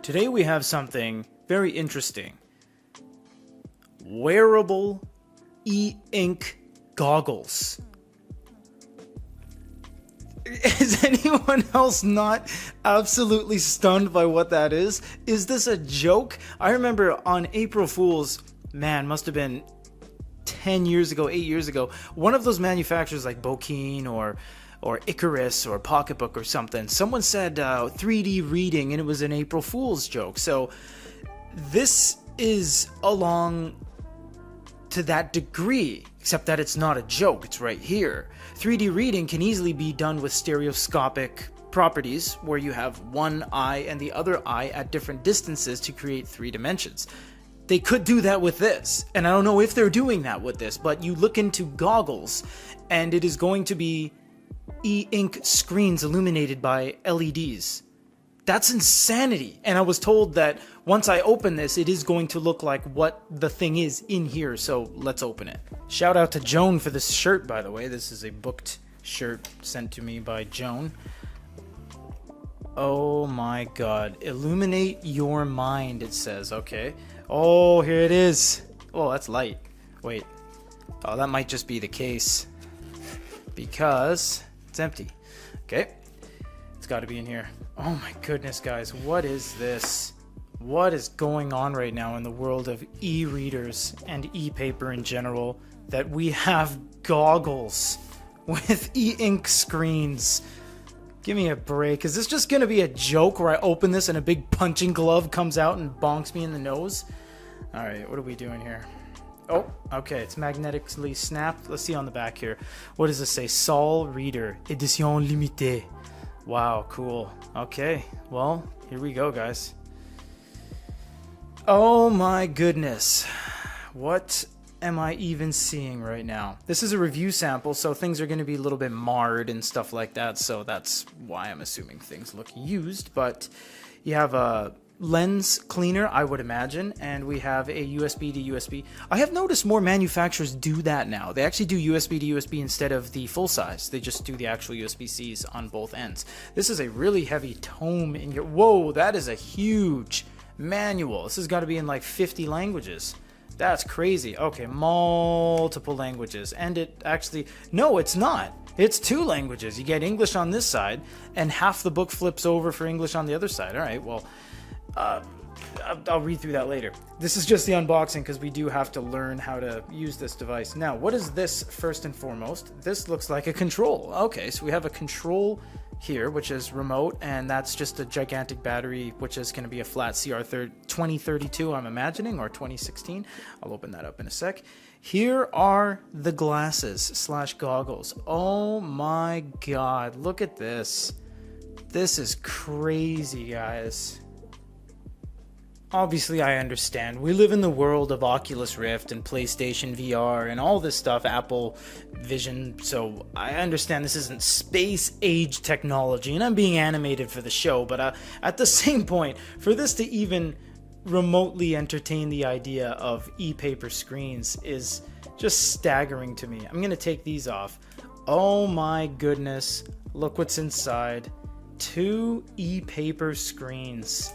Today we have something very interesting. Wearable e-ink goggles. Is anyone else not absolutely stunned by what that is? Is this a joke? I remember on April Fool's, man, must have been 10 years ago, 8 years ago, one of those manufacturers like Boox or Icarus or Pocketbook or something, someone said 3D reading, and it was an April Fool's joke. So this is along to that degree, except that it's not a joke, it's right here. 3D reading can easily be done with stereoscopic properties, where you have one eye and the other eye at different distances to create 3 dimensions. They could do that with this, and I don't know if they're doing that with this, but you look into goggles and it is going to be e-ink screens illuminated by LEDs. That's insanity. And I was told that once I open this, it is going to look like what the thing is in here. So let's open it. Shout out to Joan for this shirt, by the way. This is a booked shirt sent to me by Joan. Oh my God. Illuminate your mind, it says. Okay. Oh, here it is. Oh, that's light. Wait. Oh, that might just be the case, because it's empty. Okay. It's got to be in here. Oh my goodness, guys. What is this? What is going on right now in the world of e-readers and e-paper in general, that we have goggles with e-ink screens? Give me a break. Is this just going to be a joke where I open this and a big punching glove comes out and bonks me in the nose? All right, what are we doing here? Oh, okay, it's magnetically snapped. Let's see on the back here. What does this say? Sol Reader, Edition Limitée. Wow, cool. Okay, well, here we go, guys. Oh my goodness. What am I even seeing right now? This is a review sample, so things are going to be a little bit marred and stuff like that, so that's why I'm assuming things look used. But you have a lens cleaner, I would imagine, and we have a USB to USB. I have noticed more manufacturers do that now. They actually do USB to USB instead of the full size. They just do the actual USB-Cs on both ends. This is a really heavy tome in here. Whoa, that is a huge manual. This has got to be in like 50 languages. That's crazy. Okay, multiple languages. And it actually, no, it's not. It's 2 languages. You get English on this side, and half the book flips over for English on the other side. All right, well, I'll read through that later. This is just the unboxing, because we do have to learn how to use this device. Now, what is this first and foremost? This looks like a control. Okay, so we have a control here, which is remote, and that's just a gigantic battery, which is going to be a flat CR2032, I'm imagining, or 2016. I'll open that up in a sec. Here are the glasses / goggles. Oh my God, look at this. This is crazy, guys. Obviously, I understand. We live in the world of Oculus Rift and PlayStation VR and all this stuff, Apple Vision, so I understand this isn't space-age technology, and I'm being animated for the show, but at the same point, for this to even remotely entertain the idea of e-paper screens is just staggering to me. I'm going to take these off. Oh my goodness, look what's inside. 2 e-paper screens.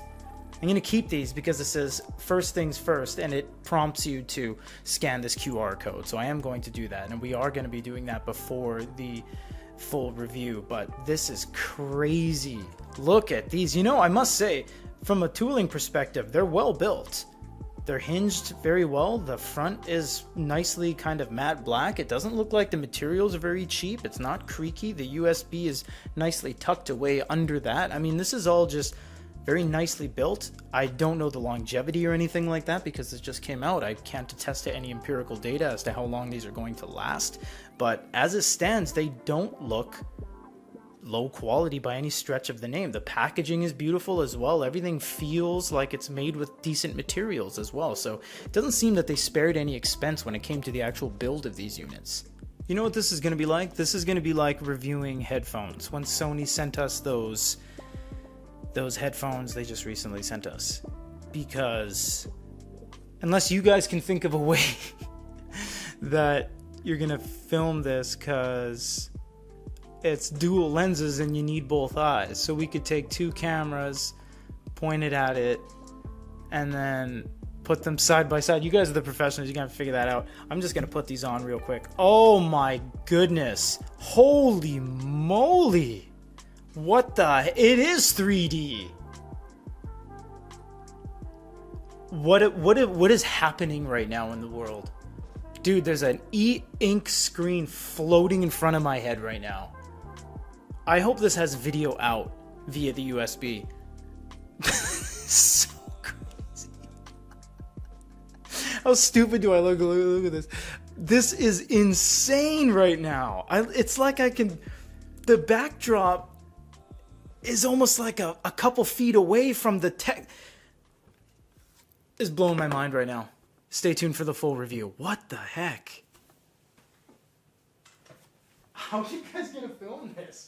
I'm going to keep these because it says first things first, and it prompts you to scan this QR code. So I am going to do that, and we are going to be doing that before the full review. But this is crazy. Look at these. You know, I must say, from a tooling perspective, they're well built. They're hinged very well. The front is nicely kind of matte black. It doesn't look like the materials are very cheap. It's not creaky. The USB is nicely tucked away under that. I mean, this is all just very nicely built. I don't know the longevity or anything like that because this just came out. I can't attest to any empirical data as to how long these are going to last. But as it stands, they don't look low quality by any stretch of the name. The packaging is beautiful as well. Everything feels like it's made with decent materials as well. So it doesn't seem that they spared any expense when it came to the actual build of these units. You know what this is going to be like? This is going to be like reviewing headphones. When Sony sent us those headphones they just recently sent us, because unless you guys can think of a way that you're gonna film this, because it's dual lenses and you need both eyes, so we could take 2 cameras, pointed at it, and then put them side by side. You guys are the professionals. You gotta figure that out. I'm just gonna put these on real quick. Oh my goodness. Holy moly. What it is 3D. What is happening right now in the world? Dude, there's an EINK screen floating in front of my head right now. I hope this has video out via the USB. So crazy. How stupid do I look? Look at this. This is insane right now. It's like I can... The backdrop is almost like a couple feet away from the tech. Is blowing my mind right now. Stay tuned for the full review. What the heck? How are you guys gonna film this?